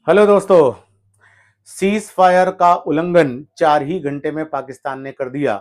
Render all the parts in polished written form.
Hello दोस्तों। Cease fire का उल्लंघन 4 ही घंटे में पाकिस्तान ने कर दिया।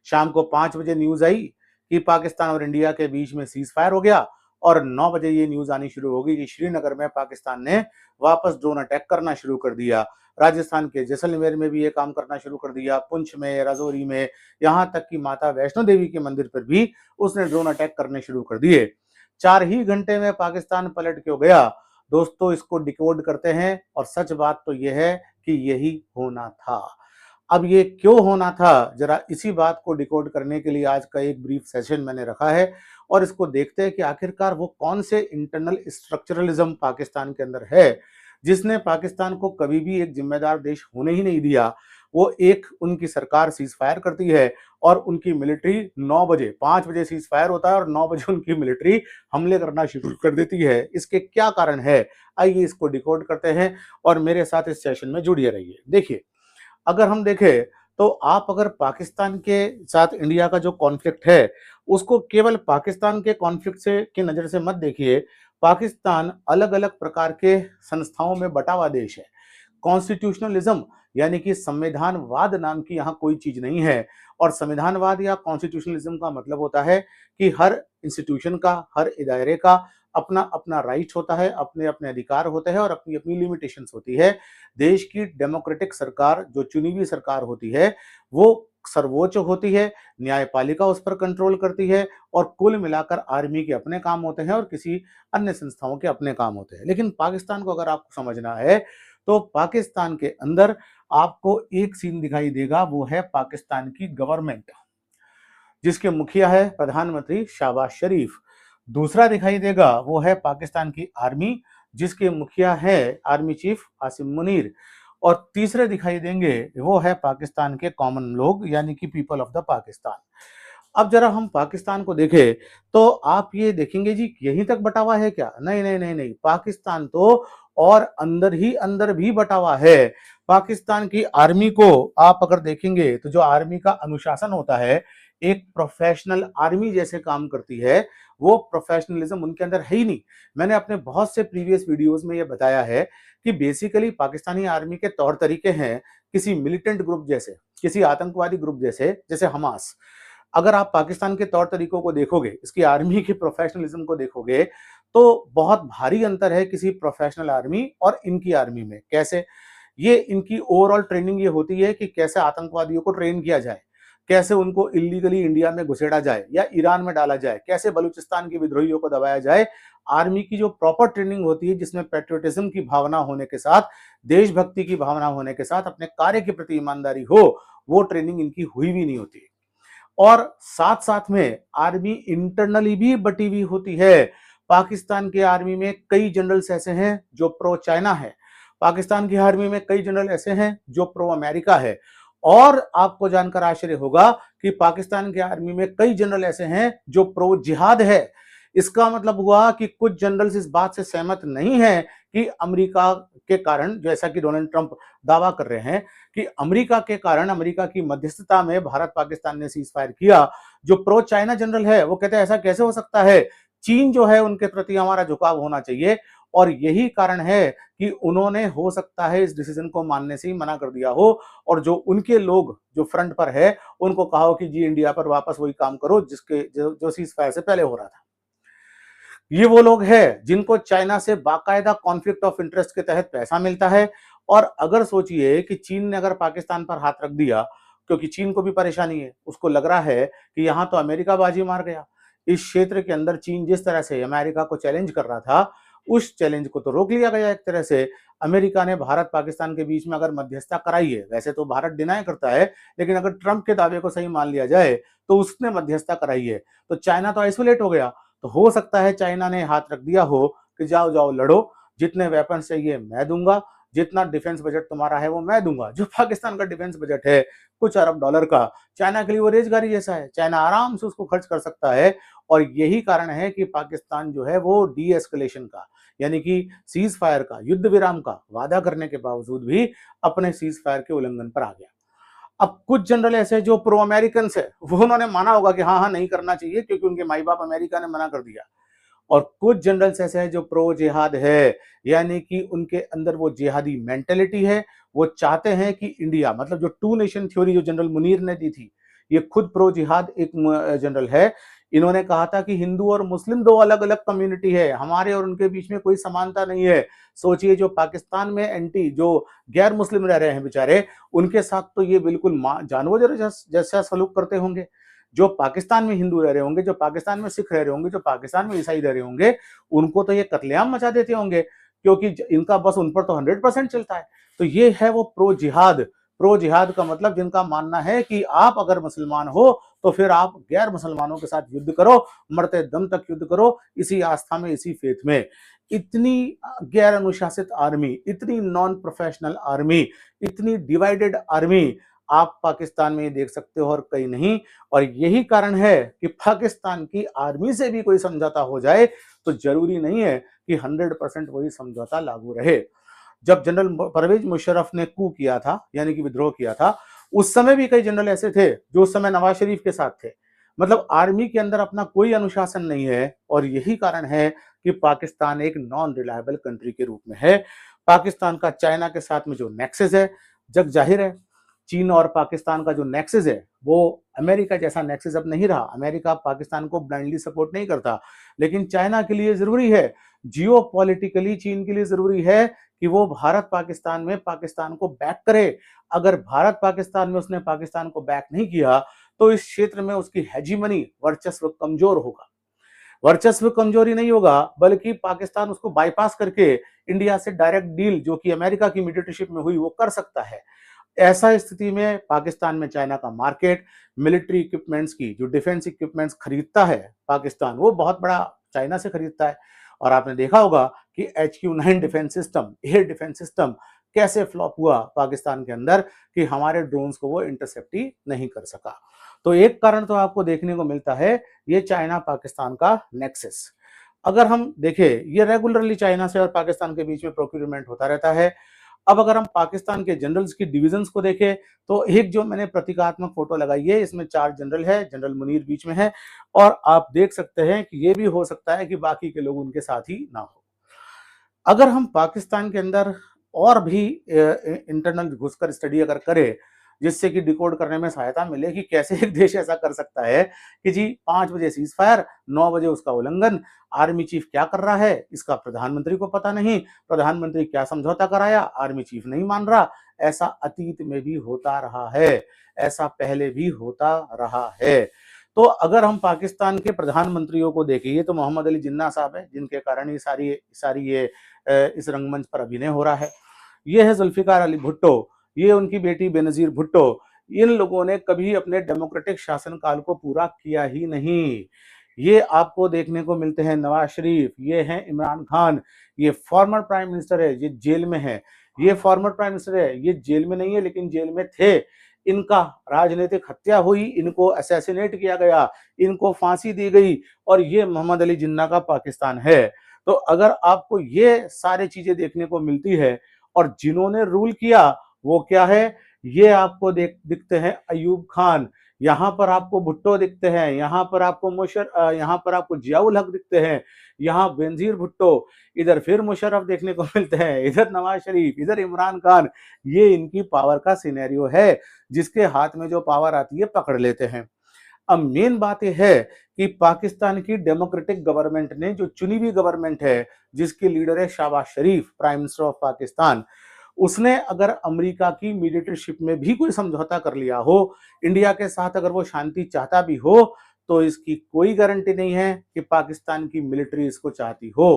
शाम को 5 बजे न्यूज आई कि पाकिस्तान और इंडिया के बीच में सीज फायर हो गया और 9 बजे ये न्यूज आनी शुरू हो गई कि श्रीनगर में पाकिस्तान ने वापस ड्रोन अटैक करना शुरू कर दिया। राजस्थान के जैसलमेर में भी ये काम करना शुरू कर दिया, पुंछ में, राजौरी में, यहाँ तक कि माता वैष्णो देवी के मंदिर पर भी उसने ड्रोन अटैक करने शुरू कर दिए। 4 ही घंटे में पाकिस्तान पलट क्यों गया दोस्तों, इसको डिकोड करते हैं और सच बात तो यह है कि यही होना था। अब ये क्यों होना था, जरा इसी बात को डिकोड करने के लिए आज का एक ब्रीफ सेशन मैंने रखा है और इसको देखते हैं कि आखिरकार वो कौन से इंटरनल स्ट्रक्चरलिज्म पाकिस्तान के अंदर है जिसने पाकिस्तान को कभी भी एक जिम्मेदार देश होने ही नहीं दिया। वो एक उनकी सरकार सीज फायर करती है और उनकी मिलिट्री 9 बजे, 5 बजे सीज फायर होता है और 9 बजे उनकी मिलिट्री हमले करना शुरू कर देती है। इसके क्या कारण है, आइए इसको डिकोड करते हैं और मेरे साथ इस सेशन में जुड़िए रहिए। देखिए, अगर हम देखें तो आप अगर पाकिस्तान के साथ इंडिया का जो कॉन्फ्लिक्ट है उसको केवल पाकिस्तान के कॉन्फ्लिक्ट से की नजर से मत देखिए। पाकिस्तान अलग अलग प्रकार के संस्थाओं में बटा हुआ देश है। कॉन्स्टिट्यूशनलिज्म यानी कि संविधानवाद नाम की यहाँ कोई चीज नहीं है। और संविधानवाद या कॉन्स्टिट्यूशनलिज्म का मतलब होता है कि हर इंस्टीट्यूशन का, हर इदारे का अपना अपना राइट होता है, अपने अपने अधिकार होते हैं और अपनी अपनी लिमिटेशंस होती है। देश की डेमोक्रेटिक सरकार, जो चुनी हुई सरकार होती है, वो सर्वोच्च होती है, न्यायपालिका उस पर कंट्रोल करती है और कुल मिलाकर आर्मी के अपने काम होते हैं और किसी अन्य संस्थाओं के अपने काम होते हैं। लेकिन पाकिस्तान को अगर आपको समझना है तो पाकिस्तान के अंदर आपको एक सीन दिखाई देगा, वो है पाकिस्तान की गवर्नमेंट जिसके मुखिया है प्रधानमंत्री शहबाज शरीफ। दूसरा दिखाई देगा वो है पाकिस्तान की आर्मी जिसके मुखिया है आर्मी चीफ आसिम मुनीर। और तीसरे दिखाई देंगे वो है पाकिस्तान के कॉमन लोग यानी कि पीपल ऑफ द पाकिस्तान। अब जरा हम पाकिस्तान को देखें तो आप ये देखेंगे जी यहीं तक बटा हुआ है क्या? नहीं नहीं नहीं नहीं, पाकिस्तान तो और अंदर ही अंदर भी बटा हुआ है। पाकिस्तान की आर्मी को आप अगर देखेंगे तो जो आर्मी का अनुशासन होता है, एक प्रोफेशनल आर्मी जैसे काम करती है, वो प्रोफेशनलिज्म उनके अंदर है ही नहीं। मैंने अपने बहुत से प्रीवियस वीडियोस में ये बताया है कि बेसिकली पाकिस्तानी आर्मी के तौर तरीके हैं किसी मिलिटेंट ग्रुप जैसे, किसी आतंकवादी ग्रुप जैसे, जैसे हमास। अगर आप पाकिस्तान के तौर तरीकों को देखोगे, इसकी आर्मी के प्रोफेशनलिज्म को देखोगे, तो बहुत भारी अंतर है किसी प्रोफेशनल आर्मी और इनकी आर्मी में। कैसे? ये इनकी ओवरऑल ट्रेनिंग ये होती है कि कैसे आतंकवादियों को ट्रेन किया जाए, कैसे उनको इलीगली इंडिया में घुसेड़ा जाए या ईरान में डाला जाए, कैसे बलूचिस्तान के विद्रोहियों को दबाया जाए। आर्मी की जो प्रॉपर ट्रेनिंग होती है जिसमें पेट्रियोटिज्म की भावना होने के साथ, देशभक्ति की भावना होने के साथ, अपने कार्य के प्रति ईमानदारी हो, वो ट्रेनिंग इनकी हुई भी नहीं होती। और साथ साथ में आर्मी इंटरनली भी बटी हुई होती है। पाकिस्तान की आर्मी में कई जनरल्स ऐसे हैं जो प्रो चाइना है, पाकिस्तान की आर्मी में कई जनरल ऐसे हैं जो प्रो अमेरिका है। और आपको जानकर आश्चर्य होगा कि पाकिस्तान की आर्मी में कई जनरल ऐसे हैं जो प्रो जिहाद है। इसका मतलब हुआ कि कुछ जनरल्स इस बात से सहमत नहीं है कि अमेरिका के कारण, जैसा कि डोनाल्ड ट्रंप दावा कर रहे हैं कि अमेरिका के कारण, अमेरिका की मध्यस्थता में भारत पाकिस्तान ने सीज फायर किया। जो प्रो चाइना जनरल है वो कहते हैं ऐसा कैसे हो सकता है, चीन जो है उनके प्रति हमारा झुकाव होना चाहिए। और यही कारण है कि उन्होंने हो सकता है इस डिसीजन को मानने से ही मना कर दिया हो और जो उनके लोग जो फ्रंट पर है उनको कहा हो कि जी इंडिया पर वापस वही काम करो जिसके जो सीज फायर से पहले हो रहा था। ये वो लोग हैं जिनको चाइना से बाकायदा कॉन्फ्लिक्ट ऑफ इंटरेस्ट के तहत पैसा मिलता है। और अगर सोचिए कि चीन ने अगर पाकिस्तान पर हाथ रख दिया, क्योंकि चीन को भी परेशानी है, उसको लग रहा है कि यहां तो अमेरिका बाजी मार गया। इस क्षेत्र के अंदर चीन जिस तरह से अमेरिका को चैलेंज कर रहा था, उस चैलेंज को तो रोक लिया गया एक तरह से। अमेरिका ने भारत पाकिस्तान के बीच में अगर मध्यस्थता कराई है, वैसे तो भारत डिनाई करता है, लेकिन अगर ट्रंप के दावे को सही मान लिया जाए तो उसने मध्यस्थता कराई है, तो चाइना तो आइसोलेट हो गया। तो हो सकता है चाइना ने हाथ रख दिया हो कि जाओ जाओ लड़ो, जितने वेपन्स चाहिए मैं दूंगा, जितना डिफेंस बजट तुम्हारा है वो मैं दूंगा। जो पाकिस्तान का डिफेंस बजट है कुछ अरब डॉलर का, चाइना के लिए वो रेजगारी जैसा है, चाइना आराम से उसको खर्च कर सकता है। और यही कारण है कि पाकिस्तान जो है वो डी एस्केलेशन का, यानी कि सीज फायर का, युद्ध विराम का वादा करने के बावजूद भी अपने सीज फायर के उल्लंघन पर आ गया। अब कुछ जनरल ऐसे जो प्रो अमेरिकन है, वो उन्होंने माना होगा कि हाँ हाँ नहीं करना चाहिए क्योंकि उनके माई बाप अमेरिका ने मना कर दिया। और कुछ जनरल्स ऐसे हैं जो प्रो जिहाद है, यानी कि उनके अंदर वो जिहादी मेंटेलिटी है। वो चाहते हैं कि इंडिया, मतलब जो टू नेशन थ्योरी जो जनरल मुनीर ने दी थी, ये खुद प्रो जिहाद एक जनरल है। इन्होंने कहा था कि हिंदू और मुस्लिम दो अलग अलग कम्युनिटी है, हमारे और उनके बीच में कोई समानता नहीं है। सोचिए जो पाकिस्तान में एंटी जो गैर मुस्लिम रह रहे हैं बेचारे, उनके साथ तो ये बिल्कुल जानवर जैसा सलूक करते होंगे। जो पाकिस्तान में हिंदू रह रहे होंगे, जो पाकिस्तान में सिख रह रहे होंगे, जो पाकिस्तान में ईसाई रह रहे होंगे, उनको तो ये कत्लेआम मचा देते होंगे, क्योंकि इनका बस उन पर तो 100% चलता है। तो ये है वो प्रो जिहाद। प्रो जिहाद का मतलब जिनका मानना है कि आप अगर मुसलमान हो तो फिर आप गैर मुसलमानों के साथ युद्ध करो, मरते दम तक युद्ध करो, इसी आस्था में, इसी फेथ में। इतनी गैर अनुशासित आर्मी, इतनी नॉन प्रोफेशनल आर्मी, इतनी डिवाइडेड आर्मी आप पाकिस्तान में देख सकते हो और कहीं नहीं। और यही कारण है कि पाकिस्तान की आर्मी से भी कोई समझौता हो जाए तो जरूरी नहीं है कि 100% वही समझौता लागू रहे। जब जनरल परवेज मुशर्रफ ने कू किया था, यानी कि विद्रोह किया था, उस समय भी कई जनरल ऐसे थे जो उस समय नवाज शरीफ के साथ थे। मतलब आर्मी के अंदर अपना कोई अनुशासन नहीं है, और यही कारण है कि पाकिस्तान एक नॉन रिलायबल कंट्री के रूप में है। पाकिस्तान का चाइना के साथ में जो नेक्सस है, जग जाहिर है, चीन और पाकिस्तान का जो नेक्सस है वो अमेरिका जैसा नेक्सस अब नहीं रहा। अमेरिका पाकिस्तान को ब्लाइंडली सपोर्ट नहीं करता, लेकिन चाइना के लिए जरूरी है, जियो पॉलिटिकली चीन के लिए जरूरी है कि वो भारत पाकिस्तान में पाकिस्तान को बैक करे। अगर भारत पाकिस्तान में उसने पाकिस्तान को बैक नहीं किया तो इस क्षेत्र में उसकी हेजीमनी, वर्चस्व कमजोर होगा। वर्चस्व कमजोरी नहीं होगा, बल्कि पाकिस्तान उसको बाईपास करके इंडिया से डायरेक्ट डील, जो कि अमेरिका की मीडिएटरशिप में हुई, वो कर सकता है। ऐसा स्थिति में पाकिस्तान में चाइना का मार्केट, मिलिट्री इक्विपमेंट्स की, जो डिफेंस इक्विपमेंट्स खरीदता है पाकिस्तान, वो बहुत बड़ा चाइना से खरीदता है। और आपने देखा होगा कि HQ-9 defence system, air defence system कैसे फ्लॉप हुआ पाकिस्तान के अंदर, कि हमारे ड्रोन्स को वो इंटरसेप्ट ही नहीं कर सका। तो एक कारण तो आपको देखने को मिलता है, ये चाइना पाकिस्तान का नेक्सस। अगर हम देखें, ये रेगुलरली चाइना से और पाकिस्तान के बीच में प्रोक्यूरमेंट होता रहता है। अब अगर हम पाकिस्तान के जनरल्स की डिविजन्स को देखें, तो एक जो मैंने प्रतीकात्मक फोटो लगाई है, इसमें 4 जनरल है, जनरल मुनीर बीच में है, और आप देख सकते हैं कि ये भी हो सकता है कि बाकी के लोग उनके साथ ही ना हो। अगर हम पाकिस्तान के अंदर और भी इंटरनल घुसकर स्टडी अगर करें, जिससे कि डिकोड करने में सहायता मिले कि कैसे एक देश ऐसा कर सकता है कि जी 5 बजे सीज फायर, 9 बजे उसका उल्लंघन, आर्मी चीफ क्या कर रहा है इसका प्रधानमंत्री को पता नहीं, प्रधानमंत्री क्या समझौता कराया आर्मी चीफ नहीं मान रहा। ऐसा अतीत में भी होता रहा है, ऐसा पहले भी होता रहा है। तो अगर हम पाकिस्तान के प्रधानमंत्रियों को देखें, ये तो मोहम्मद अली जिन्ना साहब है, जिनके कारण ये सारी ये इस रंगमंच पर अभिनय हो रहा है। ये है जुल्फिकार अली भुट्टो, ये उनकी बेटी बेनजीर भुट्टो। इन लोगों ने कभी अपने डेमोक्रेटिक शासनकाल को पूरा किया ही नहीं। ये आपको देखने को मिलते हैं नवाज शरीफ, ये हैं इमरान खान, ये फॉर्मर प्राइम मिनिस्टर है, ये जेल में है। ये फॉर्मर प्राइम मिनिस्टर है, ये जेल में नहीं है लेकिन जेल में थे। इनका राजनीतिक हत्या हुई, इनको असैसिनेट किया गया, इनको फांसी दी गई, और ये मोहम्मद अली जिन्ना का पाकिस्तान है। तो अगर आपको ये सारी चीजें देखने को मिलती है, और जिन्होंने रूल किया वो क्या है, ये आपको दिखते हैं अयूब खान, यहाँ पर आपको भुट्टो दिखते हैं, यहाँ पर आपको यहाँ पर आपको जियाउल हक दिखते हैं, यहाँ बेनजीर भुट्टो, इधर फिर मुशर्रफ देखने को मिलते हैं, इधर नवाज शरीफ, इधर इमरान खान। ये इनकी पावर का सिनेरियो है, जिसके हाथ में जो पावर आती है पकड़ लेते हैं। अब मेन बात यह है कि पाकिस्तान की डेमोक्रेटिक गवर्नमेंट ने, जो चुनी हुई गवर्नमेंट है, जिसकी लीडर है शहबाज शरीफ, प्राइम मिनिस्टर ऑफ पाकिस्तान, उसने अगर अमेरिका की मीडिएटरशिप में भी कोई समझौता कर लिया हो, इंडिया के साथ अगर वो शांति चाहता भी हो, तो इसकी कोई गारंटी नहीं है कि पाकिस्तान की मिलिट्री इसको चाहती हो।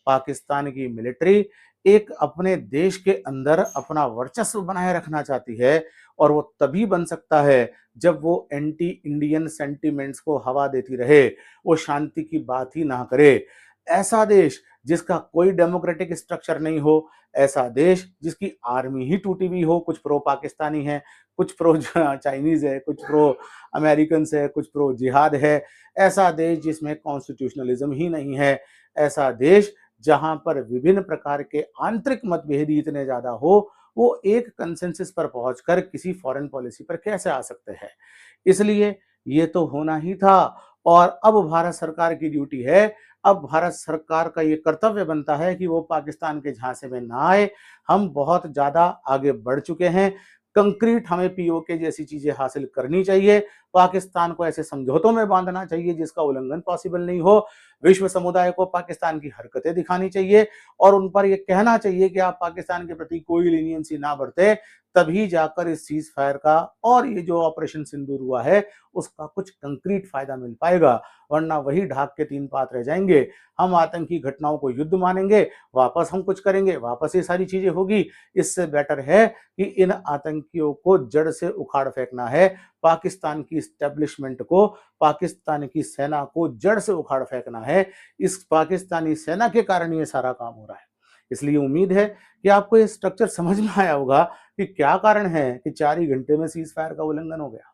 पाकिस्तान की मिलिट्री एक अपने देश के अंदर अपना वर्चस्व बनाए रखना चाहती है, और वो तभी बन सकता है जब वो एंटी इंडियन सेंटिमेंट्स को हवा देती रहे, वो शांति की बात ही ना करे। ऐसा देश जिसका कोई डेमोक्रेटिक स्ट्रक्चर नहीं हो, ऐसा देश जिसकी आर्मी ही टूटी हुई हो, कुछ प्रो पाकिस्तानी है, कुछ प्रो चाइनीज है, कुछ प्रो अमेरिकन है, कुछ प्रो जिहाद है, ऐसा देश जिसमें कॉन्स्टिट्यूशनलिज्म ही नहीं है, ऐसा देश जहां पर विभिन्न प्रकार के आंतरिक मतभेद ही इतने ज्यादा हो, वो एक कंसेंसस पर पहुंचकर किसी फॉरेन पॉलिसी पर कैसे आ सकते हैं। इसलिए ये तो होना ही था, और अब भारत सरकार की ड्यूटी है अब भारत सरकार का ये कर्तव्य बनता है कि वो पाकिस्तान के झांसे में ना आए। हम बहुत ज़्यादा आगे बढ़ चुके हैं। कंक्रीट हमें पीओके जैसी चीज़ें हासिल करनी चाहिए। पाकिस्तान को ऐसे समझौतों में बाँधना चाहिए जिसका उल्लंघन पॉसिबल नहीं हो। विश्व समुदाय को पाकिस्तान की हरकतें दिखानी चाहिए और उन पर ये कहना चाहिए कि आप पाकिस्तान के प्रति कोई लीनियंसी ना बरतें, तभी जाकर इस सीज़ फायर का और ये जो ऑपरेशन सिंदूर हुआ है, उसका कुछ कंक्रीट फ़ायदा मिल पाएगा, वरना वही ढाक के 3 पात रह जाएँगे। हम आतंकी घटनाओं को युद्ध मानेंगे, वापस हम कुछ करेंगे, वापस ये सारी चीज़ें होगी। इससे बेटर है कि इन आतंकियों को जड़ से उखाड़ फेंकना है। पाकिस्तान की एस्टेब्लिशमेंट को, पाकिस्तान की सेना को जड़ से उखाड़ फेंकना है। इस पाकिस्तानी सेना के कारण ये सारा काम हो रहा है। इसलिए उम्मीद है कि आपको ये स्ट्रक्चर समझ में आया होगा कि क्या कारण है कि 4 ही घंटे में सीज़ फायर का उल्लंघन हो गया।